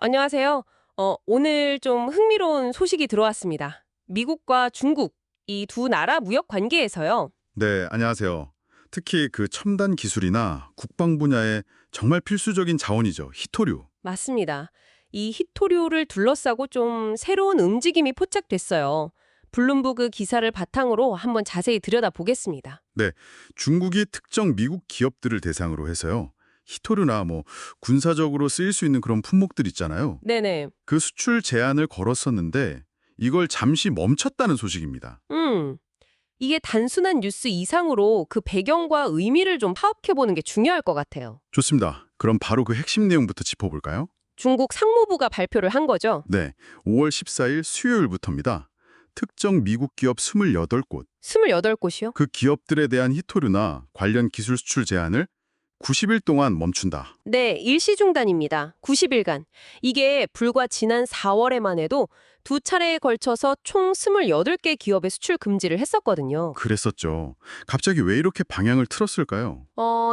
안녕하세요. 오늘 좀 흥미로운 소식이 들어왔습니다. 미국과 중국, 이 두 나라 무역 관계에서요. 네, 안녕하세요. 특히 그 첨단 기술이나 국방 분야에 정말 필수적인 자원이죠. 희토류. 맞습니다. 이 히토류를 둘러싸고 좀 새로운 움직임이 포착됐어요. 블룸버그 기사를 바탕으로 한번 자세히 들여다보겠습니다. 네, 중국이 특정 미국 기업들을 대상으로 해서요. 희토류나 군사적으로 쓰일 수 있는 그런 품목들 있잖아요. 네네. 그 수출 제한을 걸었었는데 이걸 잠시 멈췄다는 소식입니다. 음, 이게 단순한 뉴스 이상으로 그 배경과 의미를 좀 파악해보는 게 중요할 것 같아요. 좋습니다. 그럼 바로 그 핵심 내용부터 짚어볼까요? 중국 상무부가 발표를 한 거죠. 네, 5월 14일 수요일부터입니다. 특정 미국 기업 28곳, 28곳이요? 그 기업들에 대한 희토류나 관련 기술 수출 제한을 90일 동안 멈춘다. 네, 일시 중단입니다. 90일간. 이게 불과 지난 4월에만 해도 두 차례에 걸쳐서 총 28개 기업의 수출 금지를 했었거든요. 그랬었죠. 갑자기 왜 이렇게 방향을 틀었을까요?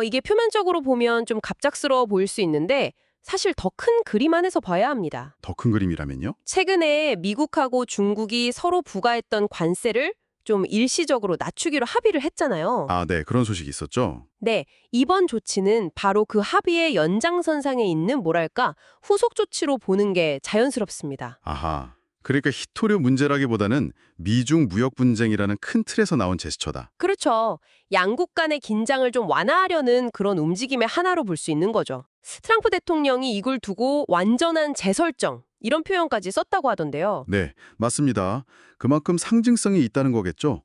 이게 표면적으로 보면 좀 갑작스러워 보일 수 있는데 사실 더 큰 그림 안에서 봐야 합니다. 더 큰 그림이라면요? 최근에 미국하고 중국이 서로 부과했던 관세를 좀 일시적으로 낮추기로 합의를 했잖아요. 아, 네. 그런 소식이 있었죠. 네, 이번 조치는 바로 그 합의의 연장선상에 있는 뭐랄까 후속 조치로 보는 게 자연스럽습니다. 아하. 그러니까 희토류 문제라기보다는 미중 무역 분쟁이라는 큰 틀에서 나온 제스처다. 그렇죠. 양국 간의 긴장을 좀 완화하려는 그런 움직임의 하나로 볼 수 있는 거죠. 트럼프 대통령이 이걸 두고 완전한 재설정 이런 표현까지 썼다고 하던데요. 네, 맞습니다. 그만큼 상징성이 있다는 거겠죠.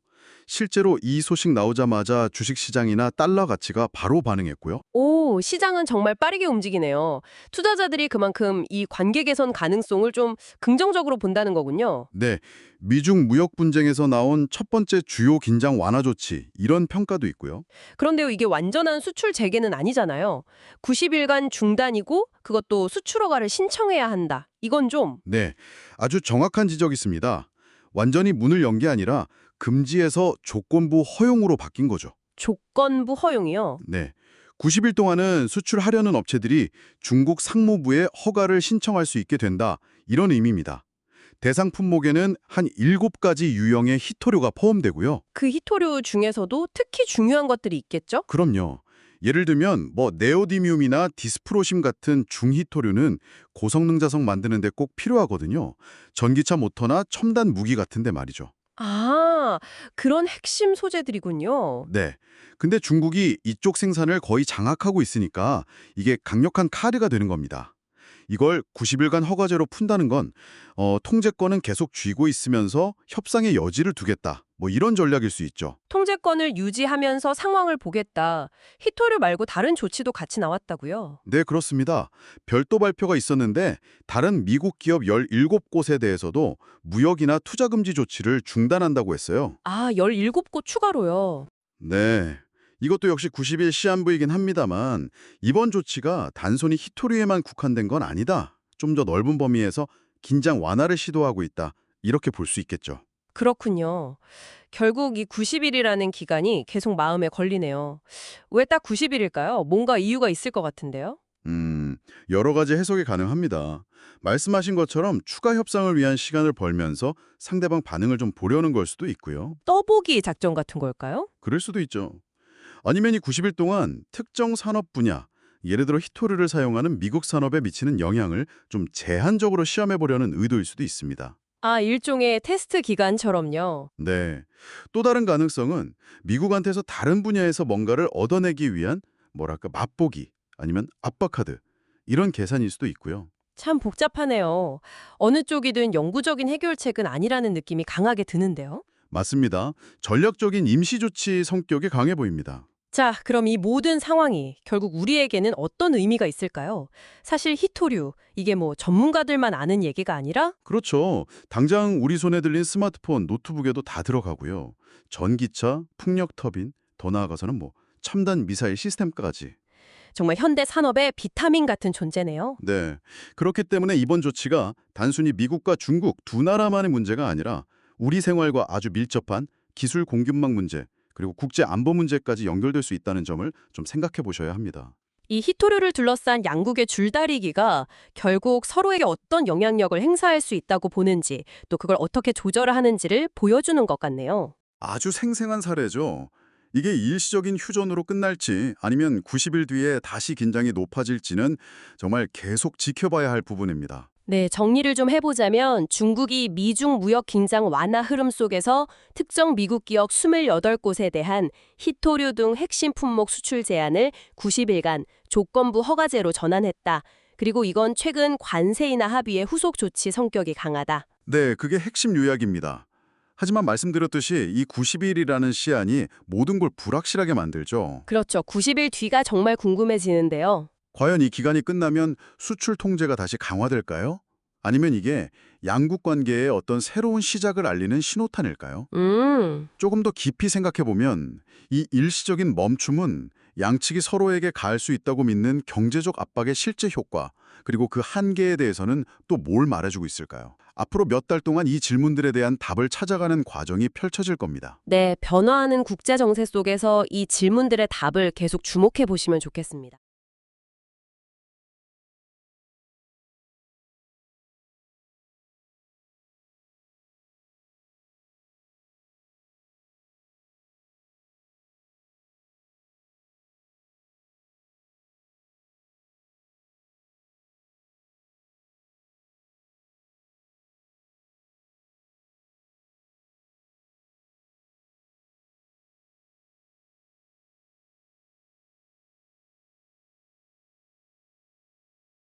실제로 이 소식 나오자마자 주식시장이나 달러 가치가 바로 반응했고요. 오, 시장은 정말 빠르게 움직이네요. 투자자들이 그만큼 이 관계 개선 가능성을 좀 긍정적으로 본다는 거군요. 네, 미중 무역 분쟁에서 나온 첫 번째 주요 긴장 완화 조치, 이런 평가도 있고요. 그런데요, 이게 완전한 수출 재개는 아니잖아요. 90일간 중단이고 그것도 수출 허가를 신청해야 한다. 이건 좀 네, 아주 정확한 지적이 있습니다. 완전히 문을 연 게 아니라 금지에서 조건부 허용으로 바뀐 거죠. 조건부 허용이요. 네, 90일 동안은 수출하려는 업체들이 중국 상무부에 허가를 신청할 수 있게 된다. 이런 의미입니다. 대상 품목에는 한 7가지 유형의 희토류가 포함되고요. 그 희토류 중에서도 특히 중요한 것들이 있겠죠? 그럼요. 예를 들면 네오디뮴이나 디스프로심 같은 중희토류는 고성능 자석 만드는 데 꼭 필요하거든요. 전기차 모터나 첨단 무기 같은 데 말이죠. 아, 그런 핵심 소재들이군요. 네. 근데 중국이 이쪽 생산을 거의 장악하고 있으니까 이게 강력한 카드가 되는 겁니다. 이걸 90일간 허가제로 푼다는 건 통제권은 계속 쥐고 있으면서 협상의 여지를 두겠다. 이런 전략일 수 있죠. 통제권을 유지하면서 상황을 보겠다. 희토류 말고 다른 조치도 같이 나왔다고요? 네, 그렇습니다. 별도 발표가 있었는데 다른 미국 기업 17곳에 대해서도 무역이나 투자 금지 조치를 중단한다고 했어요. 아, 17곳 추가로요. 네. 이것도 역시 90일 시한부이긴 합니다만 이번 조치가 단순히 희토류에만 국한된 건 아니다. 좀 더 넓은 범위에서 긴장 완화를 시도하고 있다. 이렇게 볼 수 있겠죠. 그렇군요. 결국 이 90일이라는 기간이 계속 마음에 걸리네요. 왜 딱 90일일까요? 뭔가 이유가 있을 것 같은데요? 여러 가지 해석이 가능합니다. 말씀하신 것처럼 추가 협상을 위한 시간을 벌면서 상대방 반응을 좀 보려는 걸 수도 있고요. 떠보기 작전 같은 걸까요? 그럴 수도 있죠. 아니면 이 90일 동안 특정 산업 분야, 예를 들어 희토류를 사용하는 미국 산업에 미치는 영향을 좀 제한적으로 시험해 보려는 의도일 수도 있습니다. 아, 일종의 테스트 기간처럼요. 네. 또 다른 가능성은 미국한테서 다른 분야에서 뭔가를 얻어내기 위한 뭐랄까 맛보기 아니면 압박카드 이런 계산일 수도 있고요. 참 복잡하네요. 어느 쪽이든 영구적인 해결책은 아니라는 느낌이 강하게 드는데요. 맞습니다. 전략적인 임시조치 성격이 강해 보입니다. 자, 그럼 이 모든 상황이 결국 우리에게는 어떤 의미가 있을까요? 사실 히토류, 이게 뭐 전문가들만 아는 얘기가 아니라 그렇죠. 당장 우리 손에 들린 스마트폰, 노트북에도 다 들어가고요. 전기차, 풍력 터빈, 더 나아가서는 첨단 미사일 시스템까지. 정말 현대 산업의 비타민 같은 존재네요. 네. 그렇기 때문에 이번 조치가 단순히 미국과 중국 두 나라만의 문제가 아니라 우리 생활과 아주 밀접한 기술 공급망 문제, 그리고 국제 안보 문제까지 연결될 수 있다는 점을 좀 생각해 보셔야 합니다. 이 히토류를 둘러싼 양국의 줄다리기가 결국 서로에게 어떤 영향력을 행사할 수 있다고 보는지, 또 그걸 어떻게 조절을 하는지를 보여주는 것 같네요. 아주 생생한 사례죠. 이게 일시적인 휴전으로 끝날지 아니면 90일 뒤에 다시 긴장이 높아질지는 정말 계속 지켜봐야 할 부분입니다. 네, 정리를 좀 해보자면 중국이 미중 무역 긴장 완화 흐름 속에서 특정 미국 기업 28곳에 대한 히토류 등 핵심 품목 수출 제한을 90일간 조건부 허가제로 전환했다. 그리고 이건 최근 관세 인하 합의의 후속 조치 성격이 강하다. 네, 그게 핵심 요약입니다. 하지만 말씀드렸듯이 이 90일이라는 시한이 모든 걸 불확실하게 만들죠. 그렇죠. 90일 뒤가 정말 궁금해지는데요. 과연 이 기간이 끝나면 수출 통제가 다시 강화될까요? 아니면 이게 양국 관계의 어떤 새로운 시작을 알리는 신호탄일까요? 조금 더 깊이 생각해보면 이 일시적인 멈춤은 양측이 서로에게 가할 수 있다고 믿는 경제적 압박의 실제 효과, 그리고 그 한계에 대해서는 또 뭘 말해주고 있을까요? 앞으로 몇 달 동안 이 질문들에 대한 답을 찾아가는 과정이 펼쳐질 겁니다. 네, 변화하는 국제 정세 속에서 이 질문들의 답을 계속 주목해 보시면 좋겠습니다.